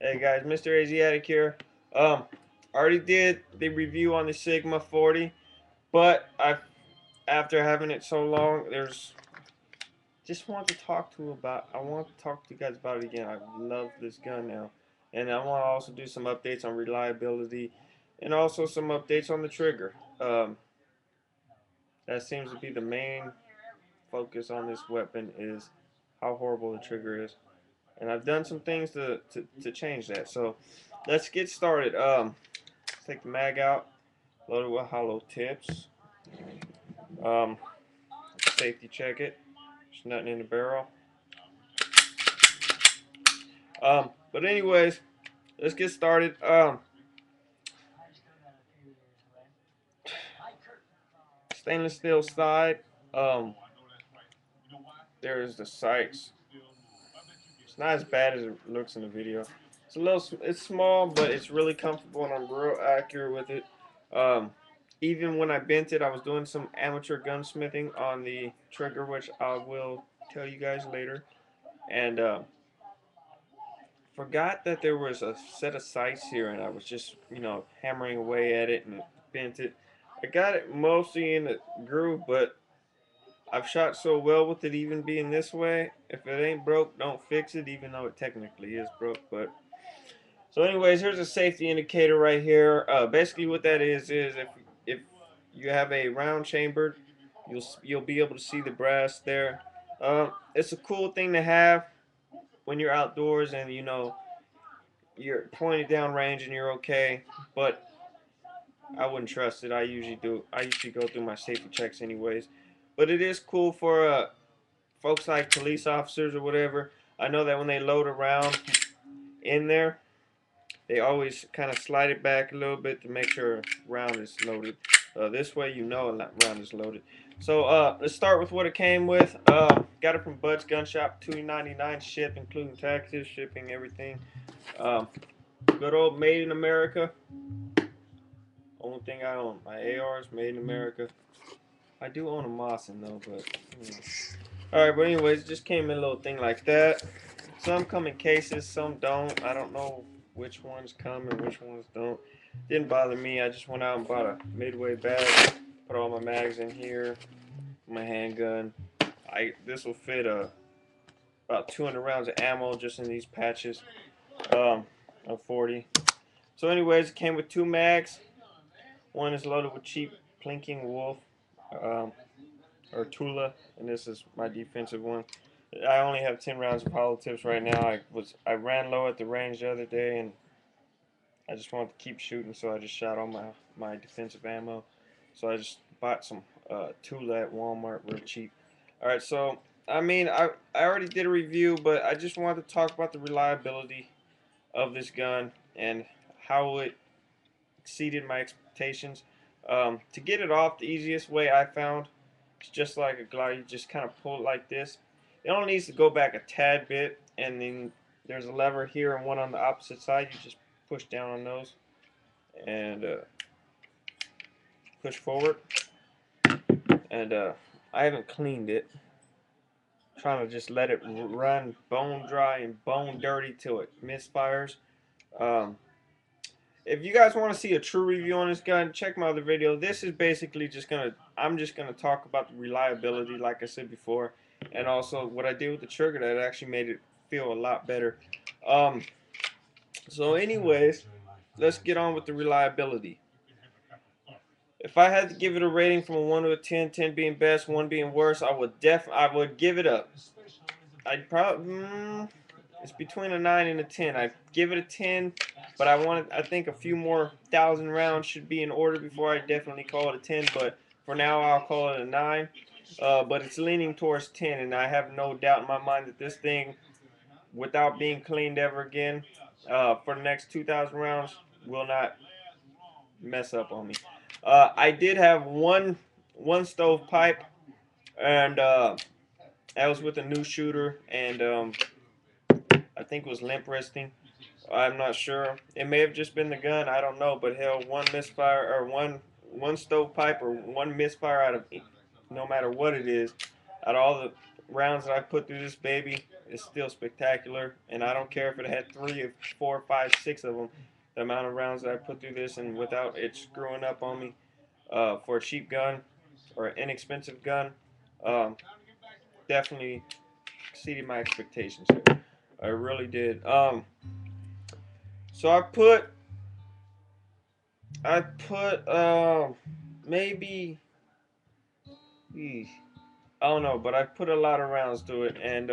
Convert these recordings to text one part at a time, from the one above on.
Hey guys, Mr. Asiatic here. Already did the review on the Sigma 40, but after having it so long, just want to talk to about. I want to talk to you guys about it again. I love this gun now, and I want to also do some updates on reliability, and also some updates on the trigger. That seems to be the main focus on this weapon is how horrible the trigger is, and I've done some things to change that. So let's get started. Let's take the mag out, load it with hollow tips. Um, Safety check it. There's nothing in the barrel. But anyways, let's get started. Stainless steel side. Um, there's the sights. It's not as bad as it looks in the video. It's small, but it's really comfortable, and I'm real accurate with it. Um, Even when I bent it, I was doing some amateur gunsmithing on the trigger, which I will tell you guys later. And forgot that there was a set of sights here, and I was just, hammering away at it and bent it. I got it mostly in the groove, but I've shot so well with it even being this way. If it ain't broke, don't fix it, even though it technically is broke. But so, anyways, here's a safety indicator right here. Basically, what that is if you have a round chambered, you'll be able to see the brass there. It's a cool thing to have when you're outdoors and you're pointed down range and you're okay, but I wouldn't trust it. I usually do. I usually go through my safety checks anyways. But it is cool for folks like police officers or whatever. I know that when they load a round in there, they always kind of slide it back a little bit to make sure a round is loaded. This way you know a round is loaded. So let's start with what it came with. Got it from Bud's Gun Shop, $2.99 ship, including taxes, shipping, everything. Um, Good old made in America. Only thing I own. My AR is made in America. I do own a Mosin though, but alright, but anyways, it just came in a little thing like that. Some come in cases, some don't. I don't know which ones come and which ones don't. Didn't bother me. I just went out and bought a Midway bag. Put all my mags in here. My handgun. This will fit about 200 rounds of ammo just in these patches. Of 40. So anyways, it came with two mags. One is loaded with cheap plinking wolf, or Tula, and this is my defensive one. I only have 10 rounds of hollow tips right now. I ran low at the range the other day, and I just wanted to keep shooting, so I just shot all my defensive ammo. So I just bought some Tula at Walmart real cheap. Alright, so I already did a review, but I just wanted to talk about the reliability of this gun and how it exceeded my expectations. To get it off, the easiest way I found is just like a glider. You just kind of pull it like this. It only needs to go back a tad bit, and then there's a lever here and one on the opposite side. You just push down on those and push forward. And I haven't cleaned it. I'm trying to just let it run bone dry and bone dirty till it misfires. Um, If you guys want to see a true review on this gun, check my other video. This is basically I'm just gonna talk about the reliability, like I said before, and also what I did with the trigger that actually made it feel a lot better. Um, so anyways, let's get on with the reliability. If I had to give it a rating from a 1 to a 10, 10 being best, 1 being worst, I would give it a, I'd probably, it's between a 9 and a 10. I give it a 10, but I think a few more thousand rounds should be in order before I definitely call it a 10. But for now, I'll call it a 9. But it's leaning towards 10, and I have no doubt in my mind that this thing, without being cleaned ever again, for the next 2,000 rounds, will not mess up on me. I did have one stovepipe, and that was with a new shooter, and I think it was limp wristing. I'm not sure. It may have just been the gun. I don't know. But hell, one misfire or one stovepipe or one misfire out of no matter what it is, out of all the rounds that I put through this baby, is still spectacular, and I don't care if it had 3 or 4, 5, 6 of them. The amount of rounds that I put through this, and without it screwing up on me, for a cheap gun or an inexpensive gun, um, definitely exceeded my expectations here. I really did. So I put maybe, I don't know, but I put a lot of rounds through it, and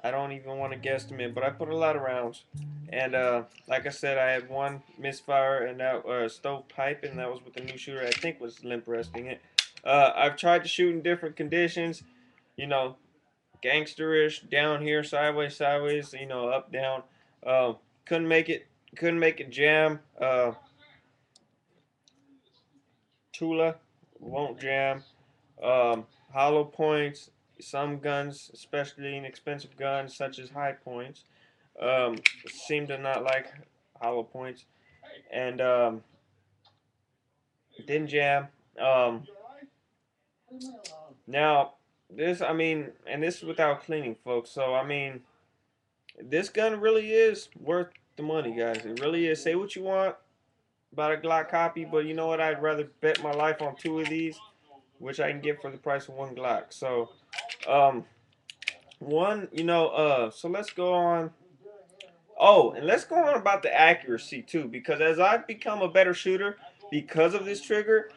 I don't even want to guesstimate, but I put a lot of rounds. And like I said, I had one misfire, and that stovepipe, and that was with the new shooter. I think was limp resting it. I've tried to shoot in different conditions, you know, gangsterish, down here, sideways, sideways, up, down. Uh, couldn't make it. Couldn't make it jam. Tula won't jam. Hollow points. Some guns, especially inexpensive guns such as high points, seem to not like hollow points, and didn't jam. Um, Now this, I mean, and this is without cleaning, folks. So I mean, this gun really is worth the money, guys. It really is. Say what you want about a Glock copy, but you know what? I'd rather bet my life on 2 of these, which I can get for the price of 1 Glock. So, um, so let's go on. Oh, and let's go on about the accuracy too, because as I've become a better shooter because of this trigger,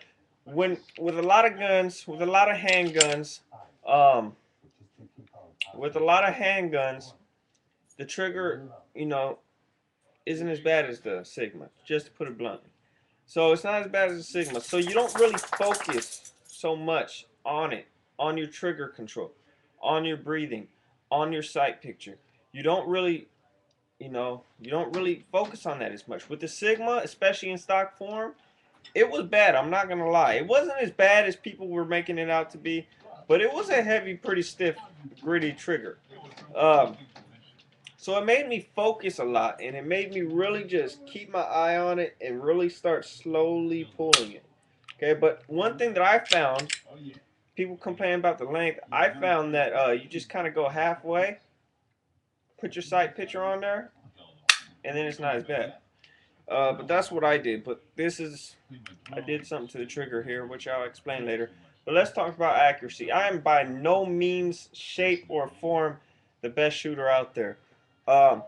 when with a lot of guns, with a lot of handguns, um, with a lot of handguns, the trigger, you know, isn't as bad as the Sigma, just to put it bluntly. So it's not as bad as the Sigma. So you don't really focus so much on it, on your trigger control, on your breathing, on your sight picture. You don't really, you don't really focus on that as much. With the Sigma, especially in stock form, it was bad. I'm not gonna lie. It wasn't as bad as people were making it out to be, but it was a heavy, pretty stiff, gritty trigger. Um, so it made me focus a lot, and it made me really just keep my eye on it and really start slowly pulling it. Okay, but one thing that I found, people complaining about the length, I found that you just kind of go halfway, put your sight picture on there, and then it's not as bad. But that's what I did. But I did something to the trigger here, which I'll explain later. But let's talk about accuracy. I am by no means, shape, or form the best shooter out there. Um,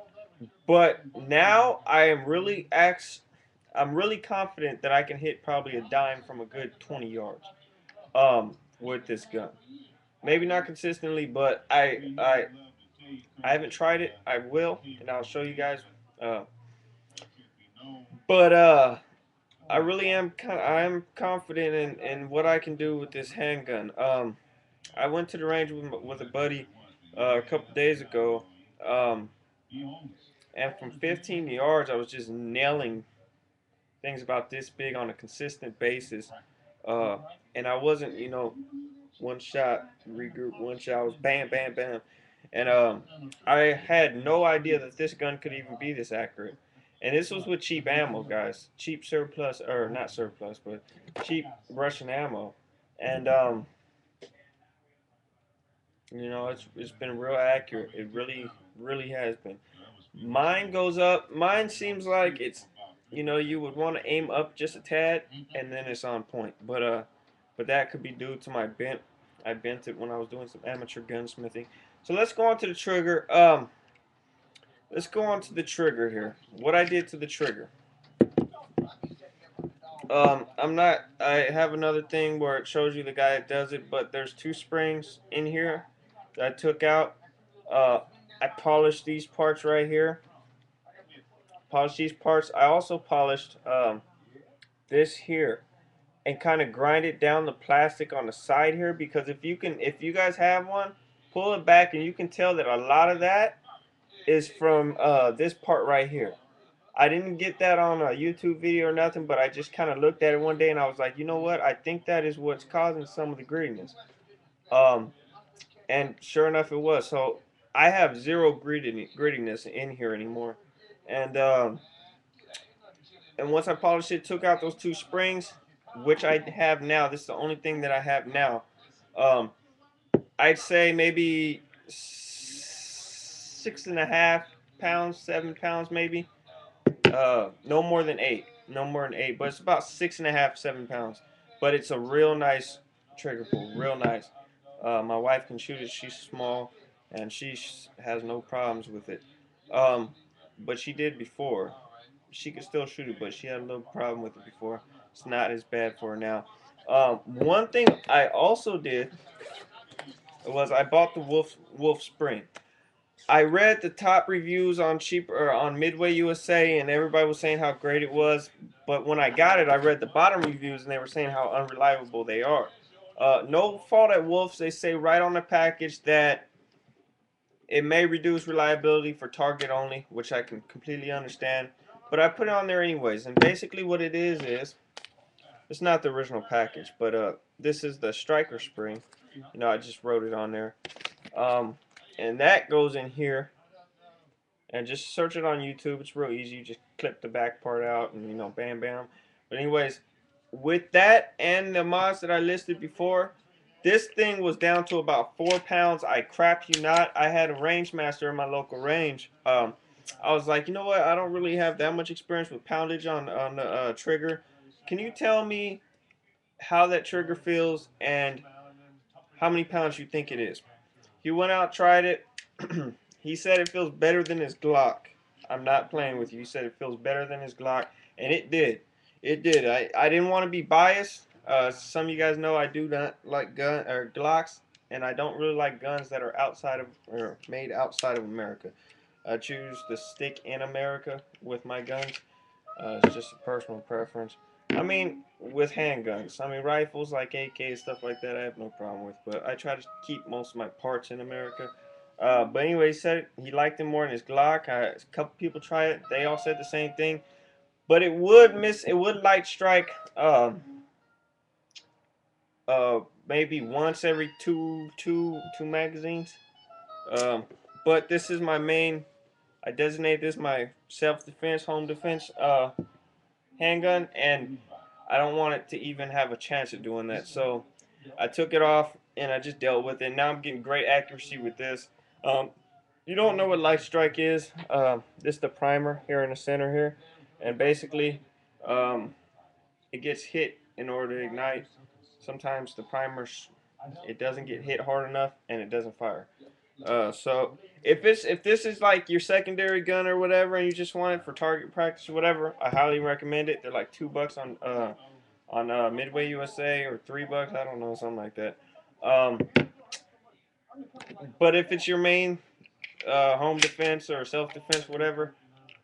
but now I'm really confident that I can hit probably a dime from a good 20 yards with this gun. Maybe not consistently, but I haven't tried it. I will, and I'll show you guys. Uh, but I'm confident in what I can do with this handgun. I went to the range with a buddy a couple days ago, um, and from 15 yards, I was just nailing things about this big on a consistent basis. Uh, and I wasn't, one shot, regroup, one shot, I was bam, bam, bam. And I had no idea that this gun could even be this accurate. And this was with cheap ammo, guys. Cheap surplus, or not surplus, but cheap Russian ammo. And, it's been real accurate. It really, really has been. Mine goes up. Mine seems like you would want to aim up just a tad, and then it's on point. But that could be due to my bent. I bent it when I was doing some amateur gunsmithing. So let's go on to the trigger. Let's go on to the trigger here. What I did to the trigger. I'm not. I have another thing where it shows you the guy that does it, but there's 2 springs in here that I took out. Uh, I polished these parts right here. Polished these parts. I also polished this here and kind of grind it down the plastic on the side here, because if you guys have one, pull it back and you can tell that a lot of that is from this part right here. I didn't get that on a YouTube video or nothing, but I just kind of looked at it one day and I was like, you know what? I think that is what's causing some of the grittiness. Um, and sure enough, it was. So I have zero grittiness in here anymore. And once I polished it, took out those 2 springs, which I have now. This is the only thing that I have now. Um, I'd say maybe 6.5 pounds, 7 pounds maybe. No more than 8. No more than 8. But it's about 6.5, 7 pounds. But it's a real nice trigger pull. Real nice. My wife can shoot it. She's small, and she has no problems with it. Um, but she did before. She could still shoot it, but she had a little problem with it before. It's not as bad for her now. One thing I also did was I bought the Wolf Spring. I read the top reviews on on Midway USA, and everybody was saying how great it was. But when I got it, I read the bottom reviews, and they were saying how unreliable they are. No fault at Wolf's. They say right on the package that it may reduce reliability for target only, which I can completely understand. But I put it on there anyways, and basically what it is it's not the original package, but this is the striker spring. You know, I just wrote it on there. Um, and that goes in here. And just search it on YouTube. It's real easy. You just clip the back part out and, you know, bam, bam. But anyways, with that and the mods that I listed before, this thing was down to about 4 pounds. I crap you not. I had a range master in my local range. I was like, you know what? I don't really have that much experience with poundage on the trigger. Can you tell me how that trigger feels and how many pounds you think it is? He went out, tried it. He said it feels better than his Glock. I'm not playing with you. He said it feels better than his Glock, and it did. It did. I didn't want to be biased. Some of you guys know I do not like Glocks, and I don't really like guns that are outside of or made outside of America. I choose to stick in America with my guns. It's just a personal preference. I mean, with handguns. I mean, rifles like AK stuff like that, I have no problem with. But I try to keep most of my parts in America. But anyway, he said he liked it more than his Glock. A couple people tried it. They all said the same thing. But it would miss. It would light strike. Maybe once every two magazines. Um, but this is my main. I designate this my self-defense, home defense handgun, and I don't want it to even have a chance of doing that. So I took it off and I just dealt with it. Now I'm getting great accuracy with this. Um, you don't know what light strike is. This is the primer here in the center here, and basically um, it gets hit in order to ignite. Sometimes the primer it doesn't get hit hard enough and it doesn't fire. So if this is like your secondary gun or whatever, and you just want it for target practice or whatever, I highly recommend it. They're like $2 on Midway USA or $3, I don't know, something like that. Um, but if it's your main home defense or self defense, whatever,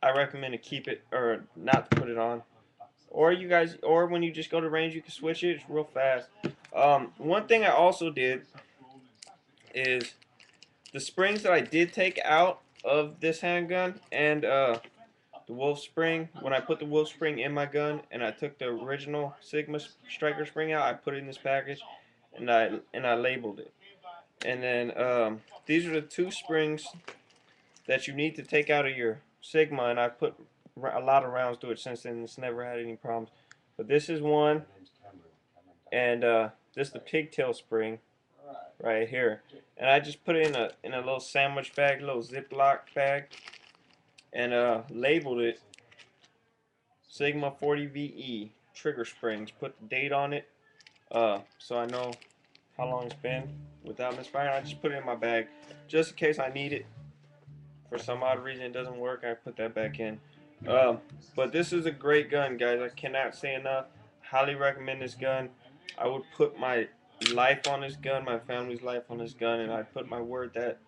I recommend to keep it or not to put it on. Or you guys, or when you just go to range, you can switch it. It's real fast. One thing I also did is the springs that I did take out of this handgun and the Wolf spring, when I put the Wolf spring in my gun and I took the original Sigma striker spring out, I put it in this package and I labeled it. And then these are the 2 springs that you need to take out of your Sigma, and I've put a lot of rounds to it since then. It's never had any problems. But this is one, and this is the pigtail spring right here. And I just put it in a little sandwich bag, a little Ziploc bag, and labeled it Sigma 40VE trigger springs. Put the date on it, so I know how long it's been without misfiring. I just put it in my bag just in case I need it. For some odd reason it doesn't work, I put that back in. But this is a great gun, guys. I cannot say enough. Highly recommend this gun. I would put my life on this gun, my family's life on this gun, and I put my word that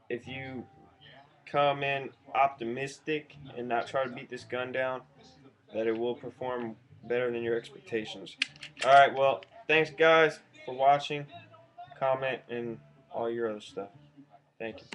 if you come in optimistic and not try to beat this gun down, that it will perform better than your expectations. Alright, well, thanks guys for watching, comment, and all your other stuff. Thank you.